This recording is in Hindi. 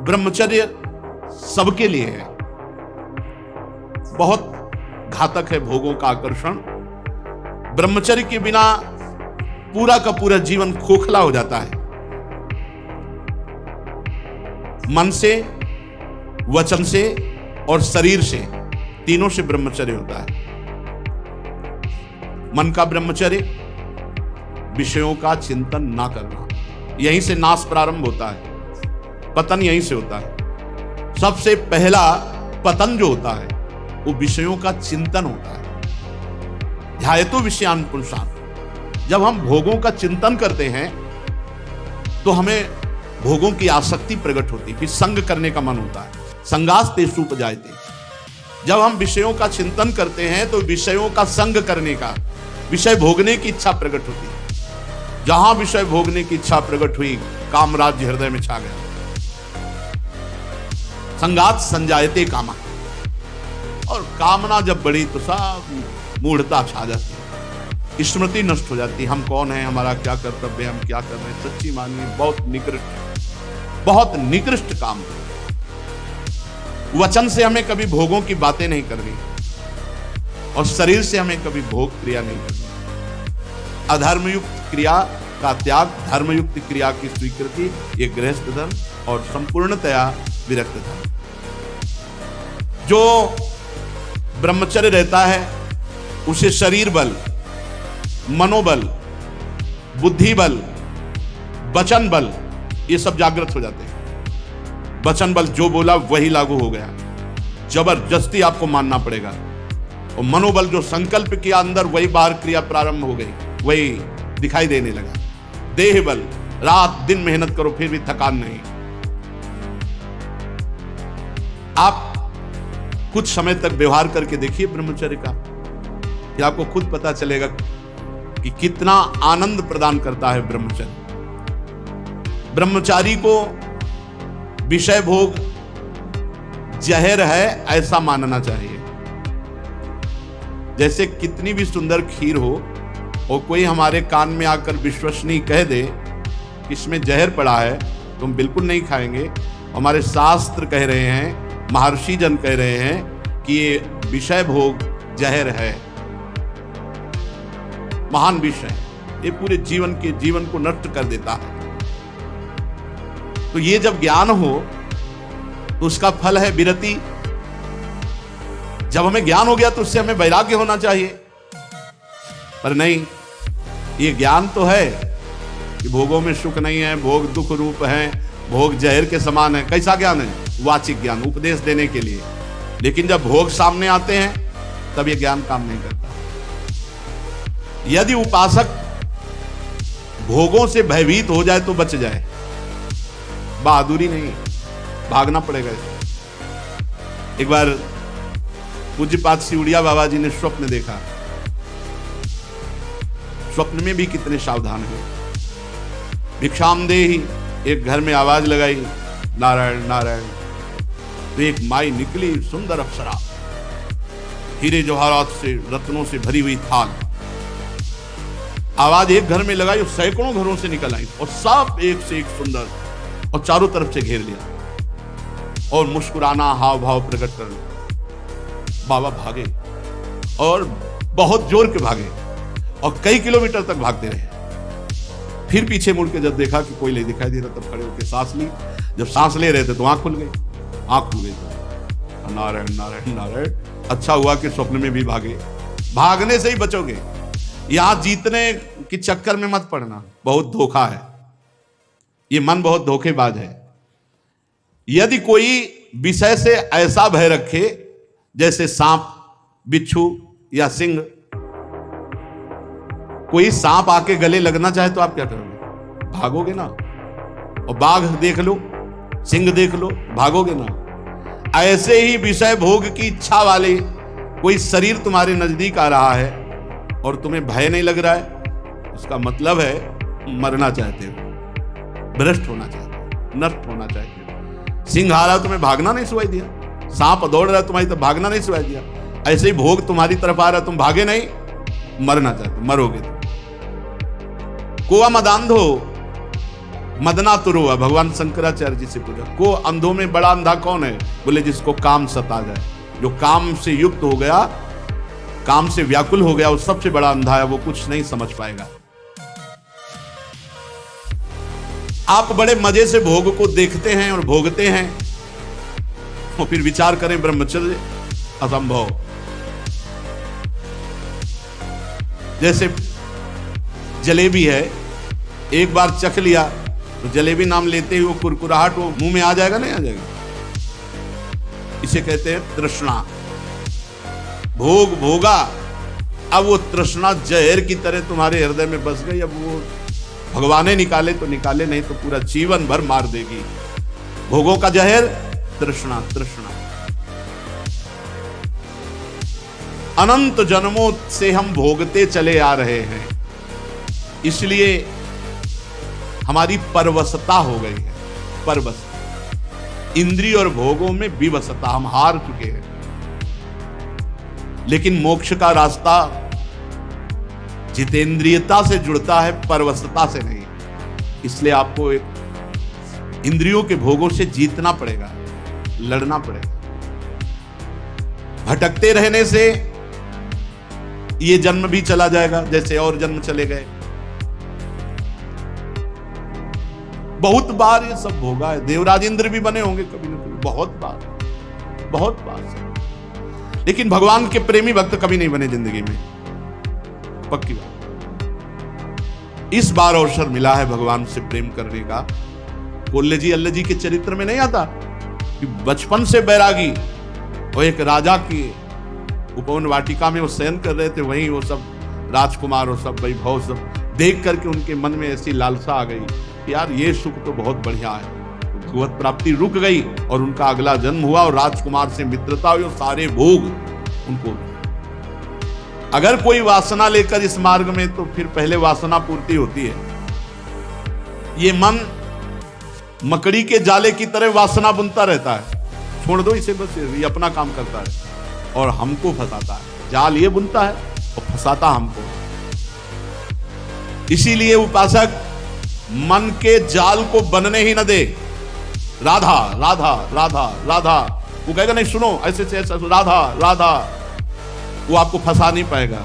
ब्रह्मचर्य सबके लिए है। बहुत घातक है भोगों का आकर्षण। ब्रह्मचर्य के बिना पूरा का पूरा जीवन खोखला हो जाता है। मन से, वचन से और शरीर से, तीनों से ब्रह्मचर्य होता है। मन का ब्रह्मचर्य, विषयों का चिंतन ना करना, यहीं से नाश प्रारंभ होता है, पतन यहीं से होता है। सबसे पहला पतन जो होता है वो विषयों का चिंतन होता है। ध्यायतो विषयान पुरुषान। जब हम भोगों का चिंतन करते हैं तो हमें भोगों की आसक्ति प्रकट होती है, फिर संग करने का मन होता है। संगास तेषु उपजायते। जब हम विषयों का चिंतन करते हैं तो विषयों का संग करने का, विषय भोगने की इच्छा प्रकट होती है। जहां विषय भोगने की इच्छा प्रकट हुई, कामराज्य हृदय में छा गया। संगात संजायते कामा। और कामना जब बढ़ी तो सब मूढ़ता छा जाती है, स्मृति नष्ट हो जाती है। हम कौन हैं, हमारा क्या कर्तव्य है, हम क्या कर रहे हैं। सच्ची मानिए बहुत निकृष्ट काम। वचन से हमें कभी भोगों की बातें नहीं करनी और शरीर से हमें कभी भोग क्रिया नहीं करनी। अधर्मयुक्त क्रिया का त्याग, धर्मयुक्त क्रिया की स्वीकृति, ये गृहस्थ धर्म और संपूर्णतया विरक्त धर्म। जो ब्रह्मचर्य रहता है उसे शरीर बल, मनोबल, बुद्धि बल, वचन बल, ये सब जागृत हो जाते हैं। वचन बल जो बोला वही लागू हो गया, जबरदस्ती आपको मानना पड़ेगा। और मनोबल जो संकल्प किया अंदर, वही बाहर क्रिया प्रारंभ हो गई, वही दिखाई देने लगा। देह बल, रात दिन मेहनत करो फिर भी थकान नहीं। आप कुछ समय तक व्यवहार करके देखिए ब्रह्मचर्य का, कि आपको खुद पता चलेगा कि कितना आनंद प्रदान करता है ब्रह्मचर्य। ब्रह्मचारी को विषय भोग जहर है ऐसा मानना चाहिए। जैसे कितनी भी सुंदर खीर हो और कोई हमारे कान में आकर विश्वसनीय कह दे कि इसमें जहर पड़ा है, तो हम बिल्कुल नहीं खाएंगे। हमारे शास्त्र कह रहे हैं, महर्षि जन कह रहे हैं कि ये विषय भोग जहर है, महान विषय, ये पूरे जीवन को नष्ट कर देता है। तो ये जब ज्ञान हो तो उसका फल है विरति। जब हमें ज्ञान हो गया तो उससे हमें वैराग्य होना चाहिए, पर नहीं, ये ज्ञान तो है कि भोगों में सुख नहीं है, भोग दुख रूप है, भोग जहर के समान है। कैसा ज्ञान है? वाचिक ज्ञान, उपदेश देने के लिए। लेकिन जब भोग सामने आते हैं तब ये ज्ञान काम नहीं करता। यदि उपासक भोगों से भयभीत हो जाए तो बच जाए, बहादुरी नहीं, भागना पड़ेगा इसको। एक बार पूज्यपाद सिउड़िया बाबा जी ने स्वप्न देखा। स्वप्न में भी कितने सावधान है। भिक्षाम देहि, एक घर में आवाज लगाई, नारायण नारायण। तो एक माई निकली, सुंदर अप्सरा, हीरे जवाहरात से, रत्नों से भरी हुई थाल। आवाज एक घर में लगाई, सैकड़ों घरों से निकल आई और सब एक से एक सुंदर, और चारों तरफ से घेर लिया और मुस्कुराना, हाव भाव प्रकट करना। बाबा भागे और बहुत जोर के भागे और कई किलोमीटर तक भागते रहे। फिर पीछे मुड़ के जब देखा कि कोई नहीं दिखाई दे रहा, तब खड़े होकर सांस ली। जब सांस ले रहे थे तो आंख खुल गई। तो नारायण नारायण नारायण। अच्छा हुआ कि स्वप्न में भी भागे। भागने से ही बचोगे, यहां जीतने के चक्कर में मत पड़ना, बहुत धोखा है। ये मन बहुत धोखेबाज है। यदि कोई विषय से ऐसा भय रखे जैसे सांप, बिच्छू या सिंह, कोई सांप आके गले लगना चाहे तो आप क्या करोगे? भागोगे ना। और बाघ देख लो, सिंह देख लो, भागोगे ना। ऐसे ही विषय भोग की इच्छा वाले कोई शरीर तुम्हारे नजदीक आ रहा है और तुम्हें भय नहीं लग रहा है, इसका मतलब है मरना चाहते हो, भ्रष्ट होना चाहते हो, नष्ट होना चाहते हो। सिंह आ रहा तुम्हें भागना नहीं सुनाई दिया, सांप दौड़ रहा तुम्हारी तरफ भागना नहीं सुनाई दिया। ऐसे ही भोग तुम्हारी तरफ आ रहा, तुम भागे नहीं, मरना चाहते, मरोगे। कुआ मदांधो, मदना तुरो है, भगवान शंकराचार्य जी से पूछा, को अंधों में बड़ा अंधा कौन है? बोले जिसको काम सता जाए, जो काम से युक्त हो गया, काम से व्याकुल हो गया, वो सबसे बड़ा अंधा है, वो कुछ नहीं समझ पाएगा। आप बड़े मजे से भोग को देखते हैं और भोगते हैं और फिर विचार करें ब्रह्मचर्य असंभव। जैसे जलेबी है, एक बार चख लिया तो जलेबी नाम लेते ही वो कुरकुराहट वो मुंह में आ जाएगा, नहीं आ जाएगा? इसे कहते हैं तृष्णा। भोग भोगा, अब वो तृष्णा जहर की तरह तुम्हारे हृदय में बस गई। अब वो भगवान ने निकाले तो निकाले, नहीं तो पूरा जीवन भर मार देगी। भोगों का जहर तृष्णा। तृष्णा अनंत जन्मों से हम भोगते चले आ रहे हैं, इसलिए हमारी परवशता हो गई है। परवशता, इंद्रिय और भोगों में विवशता, हम हार चुके हैं। लेकिन मोक्ष का रास्ता जितेंद्रियता से जुड़ता है, परवशता से नहीं। इसलिए आपको एक इंद्रियों के भोगों से जीतना पड़ेगा, लड़ना पड़ेगा। भटकते रहने से ये जन्म भी चला जाएगा, जैसे और जन्म चले गए। बहुत बार ये सब भोगा है, देवराज इंद्र भी बने होंगे कभी ना कभी, बहुत बार, बहुत बार। लेकिन भगवान के प्रेमी भक्त कभी नहीं बने जिंदगी में, पक्की बात। इस बार अवसर मिला है भगवान से प्रेम करने का। कोल्ले जी अल्ले जी के चरित्र में नहीं आता कि बचपन से बैरागी, और एक राजा की उपवन वाटिका में वो शयन कर रहे थे, वहीं वो सब राजकुमार और सब वैभव सब देख करके उनके मन में ऐसी लालसा आ गई कि यार ये सुख तो बहुत बढ़िया है। तो भगवत प्राप्ति रुक गई और उनका अगला जन्म हुआ और राजकुमार से मित्रता हुई और सारे भोग उनको। अगर कोई वासना लेकर इस मार्ग में, तो फिर पहले वासना पूर्ति होती है। ये मन मकड़ी के जाले की तरह वासना बुनता रहता है, छोड़ दो इसे, बस ये अपना काम करता है और हमको फंसाता है। जाल ये बुनता है और फंसाता हमको। इसीलिए उपासक मन के जाल को बनने ही न दे। राधा राधा राधा राधा, वो कहेगा नहीं सुनो ऐसे से ऐसा, राधा राधा, वो आपको फंसा नहीं पाएगा।